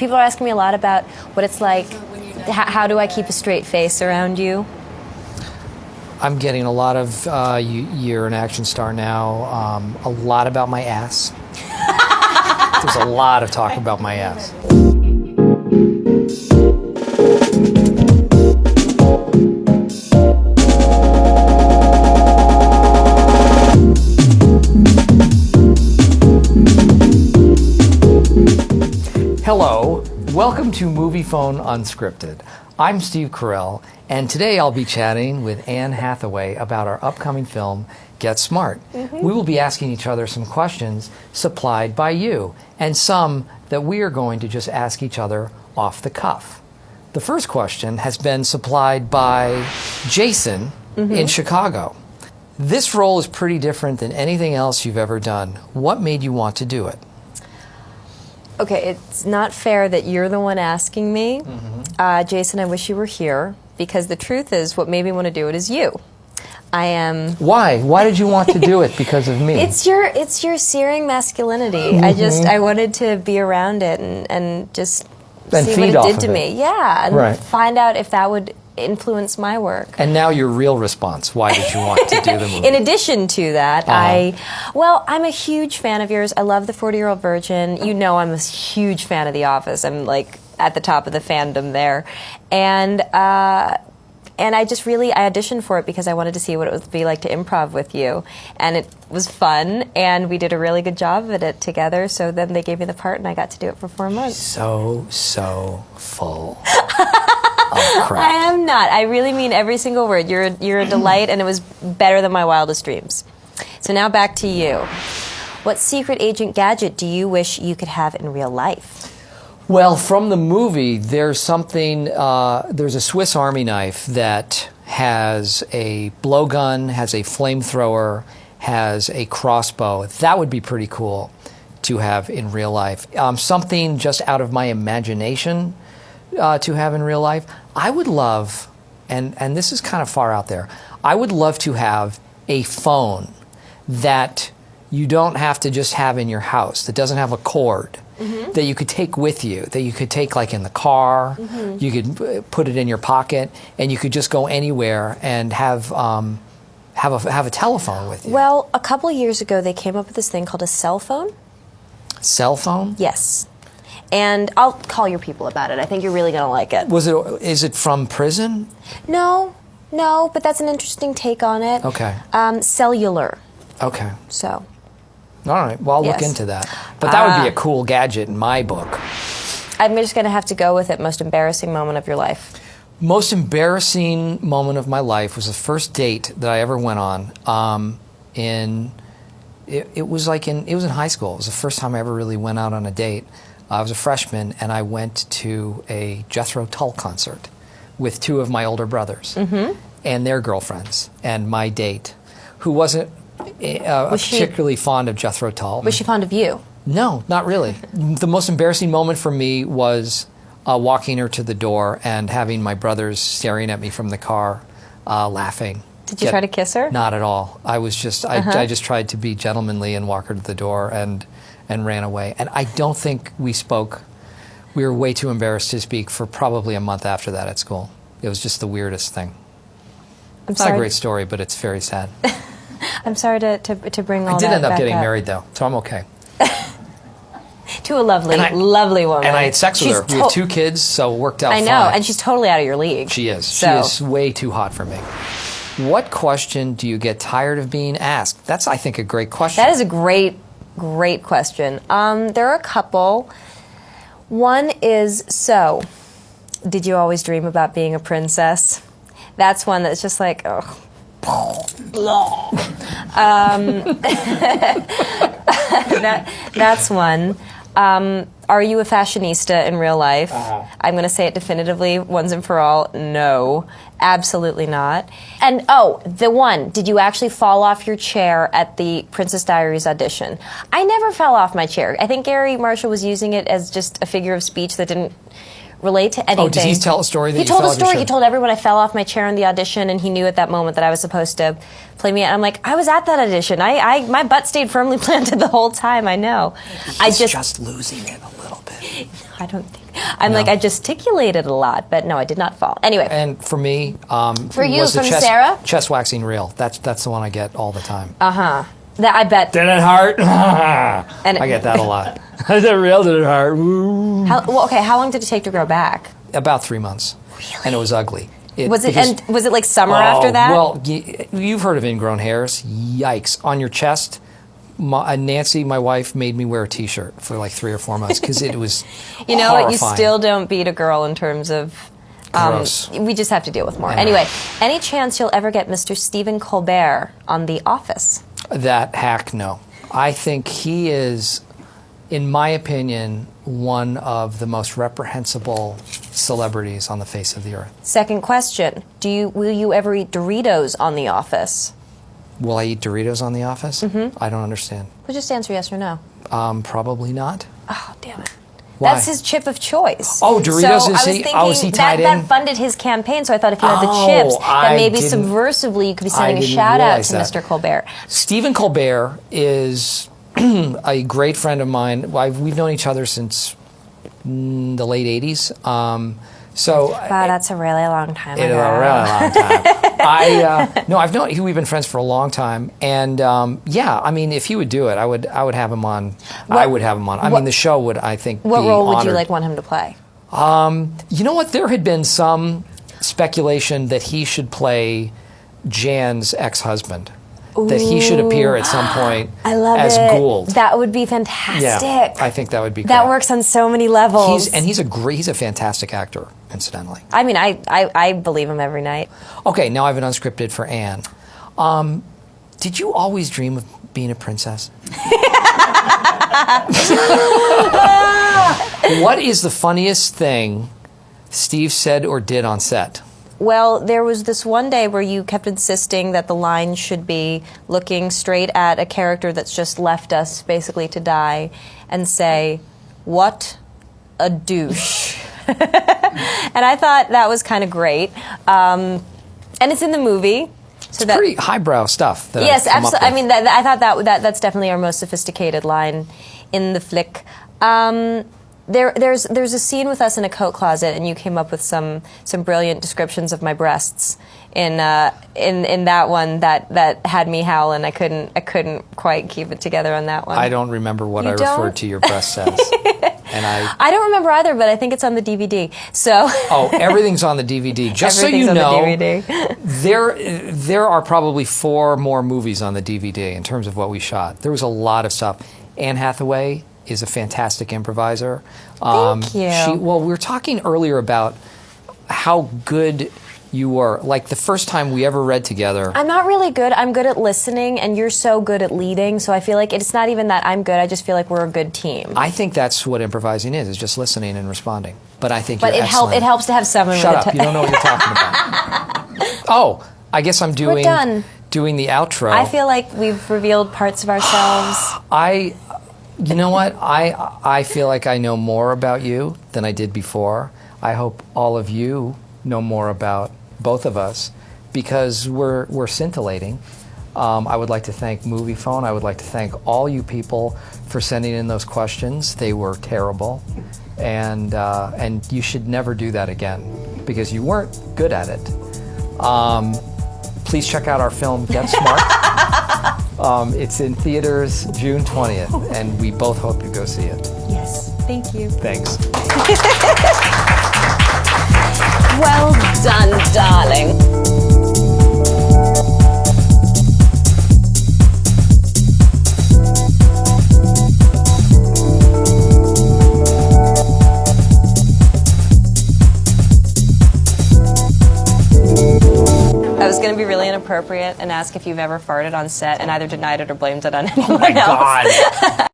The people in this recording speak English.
People are asking me a lot about what it's like. How do I keep a straight face around you? I'm getting a lot of, you're an action star now, a lot about my ass. There's a lot of talk about my ass. Hello, welcome to Moviefone Unscripted. I'm Steve Carell, and today I'll be chatting with Anne Hathaway about our upcoming film, Get Smart. We will be asking each other some questions supplied by you, and some that we are going to just ask each other off the cuff. The first question has been supplied by Jason in Chicago. This role is pretty different than anything else you've ever done. What made you want to do it? Okay, it's not fair that you're the one asking me. Jason, I wish you were here, because the truth is what made me want to do it is you. I am... Why? Why did you want to do it because of me? It's your searing masculinity. I wanted to be around it and just see what it did to me. Yeah, and find out if that would influence my work. And now your real response. Why did you want to do the movie? In addition to that, I'm a huge fan of yours. I love The 40-Year-Old Virgin. You know I'm a huge fan of The Office. I'm like at the top of the fandom there. And I auditioned for it because I wanted to see what it would be like to improv with you. And it was fun, and we did a really good job of it together. So then they gave me the part, and I got to do it for 4 months. So full. Oh, crap. I am not. I really mean every single word. You're a delight, and it was better than my wildest dreams. So now back to you. What secret agent gadget do you wish you could have in real life? Well, from the movie, there's something, there's a Swiss Army knife that has a blowgun, has a flamethrower, has a crossbow. That would be pretty cool to have in real life. Something just out of my imagination to have in real life. I would love, and this is kind of far out there, I would love to have a phone that you don't have to just have in your house, that doesn't have a cord, that you could take with you, that you could take like in the car, you could put it in your pocket, and you could just go anywhere and have a telephone with you. Well, a couple of years ago, they came up with this thing called a cell phone. Cell phone? Yes. And I'll call your people about it. I think you're really going to like it. Is it from prison? No, but that's an interesting take on it. Okay. Cellular. Okay. So. All right. Well, I'll look into that. But that would be a cool gadget in my book. I'm just going to have to go with it. Most embarrassing moment of your life. Most embarrassing moment of my life was the first date that I ever went on. It was in high school. It was the first time I ever really went out on a date. I was a freshman, and I went to a Jethro Tull concert with 2 of my older brothers and their girlfriends, and my date, who wasn't particularly fond of Jethro Tull. Was she fond of you? No, not really. The most embarrassing moment for me was walking her to the door and having my brothers staring at me from the car, laughing. Did you try to kiss her? Not at all. I just tried to be gentlemanly and walk her to the door and ran away. And I don't think we spoke. We were way too embarrassed to speak for probably a month after that at school. It was just the weirdest thing. It's not a great story, but it's very sad. I'm sorry to bring all that back up. I did end up getting married, though, so I'm okay. To a lovely woman. And I had sex with her. We have 2 kids, so it worked out fine. I know, and she's totally out of your league. She is. She is way too hot for me. What question do you get tired of being asked? That's, I think, a great question. That is a great question. There are a couple. One is, so, did you always dream about being a princess? That's one that's just like, ugh. That's one. Are you a fashionista in real life? I'm going to say it definitively, once and for all, no. Absolutely not. And, the one, did you actually fall off your chair at the Princess Diaries audition? I never fell off my chair. I think Gary Marshall was using it as just a figure of speech that didn't relate to anything. Oh, did he tell a story that he told a story. He told everyone I fell off my chair in the audition, and he knew at that moment that I was supposed to play me. And I'm like, I was at that audition. My butt stayed firmly planted the whole time. I know. He's just losing it a little bit. I don't think. I'm like, I gesticulated a lot, but no, I did not fall. Anyway. And for me, for you, was the from Sarah? chest waxing reel. That's the one I get all the time. Uh-huh. That, I bet. Did it hurt? And I get that a lot. Is it real? Did it hurt? How long did it take to grow back? About 3 months. Really? And it was ugly. Was it like summer after that? Well, you've heard of ingrown hairs. Yikes. On your chest, Nancy, my wife, made me wear a T-shirt for like 3 or 4 months because it was You know horrifying. what? You still don't beat a girl in terms of... Gross. We just have to deal with more. Yeah. Anyway, any chance you'll ever get Mr. Stephen Colbert on The Office? That hack, no. I think he is, in my opinion, one of the most reprehensible celebrities on the face of the earth. Second question, will you ever eat Doritos on The Office? Will I eat Doritos on The Office? Mm-hmm. I don't understand. Well, just answer yes or no. Probably not. Oh, damn it. Why? That's his chip of choice. Oh, Doritos so is he tied in? That funded his campaign, so I thought if you had the chips, that maybe subversively you could be sending a shout-out to Mr. Colbert. Stephen Colbert is a great friend of mine. We've known each other since the late 80s. Wow, that's a really long time ago. It's a really long time. We've been friends for a long time, and I mean, if he would do it, I would have him on. I would have him on. I mean, the show would, I think, What be role would honored. you want him to play? You know what? There had been some speculation that he should play Jan's ex-husband. That he should appear at some point as Gould. That would be fantastic. Yeah, I think that would be great. That works on so many levels. He's a fantastic actor, incidentally. I mean, I believe him every night. Okay, now I have an unscripted for Anne. Did you always dream of being a princess? What is the funniest thing Steve said or did on set? Well, there was this one day where you kept insisting that the line should be looking straight at a character that's just left us, basically to die, and say, "What a douche." And I thought that was kind of great. And it's in the movie. So it's pretty highbrow stuff. Yes, absolutely. I mean, I thought that's definitely our most sophisticated line in the flick. There's a scene with us in a coat closet, and you came up with some brilliant descriptions of my breasts in that one that had me howling. I couldn't quite keep it together on that one. I don't remember what I referred to your breasts as. And I don't remember either, but I think it's on the DVD. So everything's on the DVD. Just so you know, there are probably 4 more movies on the DVD in terms of what we shot. There was a lot of stuff. Anne Hathaway is a fantastic improviser. Thank you. We were talking earlier about how good you were. Like the first time we ever read together. I'm not really good. I'm good at listening, and you're so good at leading. So I feel like it's not even that I'm good. I just feel like we're a good team. I think that's what improvising is just listening and responding. But I think it helps to have someone. Shut up! You don't know what you're talking about. Oh, I guess I'm doing the outro. I feel like we've revealed parts of ourselves. You know what? I feel like I know more about you than I did before. I hope all of you know more about both of us because we're scintillating. I would like to thank Moviefone. I would like to thank all you people for sending in those questions. They were terrible, and you should never do that again because you weren't good at it. Please check out our film Get Smart. It's in theaters June 20th, and we both hope you go see it. Yes, thank you. Thanks. Well done, darling. I was going to be really inappropriate and ask if you've ever farted on set and either denied it or blamed it on anyone else. Oh my God.